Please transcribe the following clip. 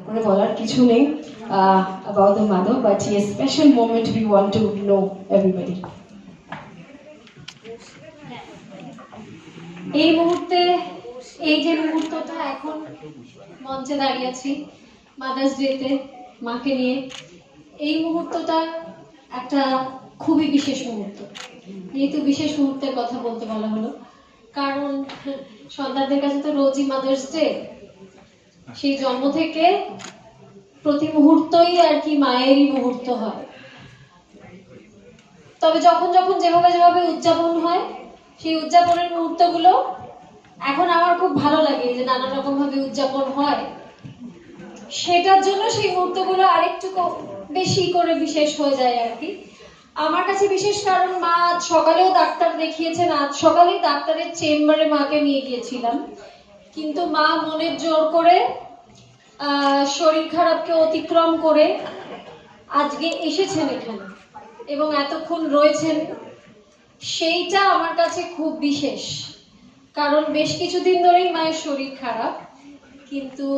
করে বলার কিছু নেই about the mother, but yes, special moment we want to know everybody. এই মুহূর্তে এই যে মুহূর্তটা এখন মঞ্চে দাঁড়িয়ে আছি মাদার্স ডেতে মাকে নিয়ে, এই মুহূর্তটা একটা খুবই বিশেষ মুহূর্ত। যেহেতু বিশেষ মুহূর্তের কথা বলতে বলা হলো, কারণ সন্তানদের কাছে তো রোজই মাদার্স ডে, সেই জন্ম থেকে প্রতি মুহূর্তই আর কি মায়েরই মুহূর্ত হয়। তবে যখন যখন যেভাবে যেভাবে উদযাপন হয়, সেই উদযাপনের মুহূর্তগুলো এখন আমার খুব ভালো লাগে যে নানা রকম ভাবে উদযাপন হয়, সেটার জন্য সেই মুহূর্তগুলো আরেকটু বেশি করে বিশেষ হয়ে যায় আর কি আমার কাছে। বিশেষ কারণ মা আজ সকালেও ডাক্তার দেখিয়েছেন, আজ সকালেই ডাক্তারের চেম্বারে মাকে নিয়ে গিয়েছিলাম, কিন্তু মা মনের জোর করে শরীর খারাপকে অতিক্রম করে আজকে এসেছেন এখানে এবং এতক্ষণ রয়েছেন। সেইটা আমার কাছে খুব বিশেষ, কারণ বেশ কিছুদিন ধরেই মায়ের শরীর খারাপ, কিন্তু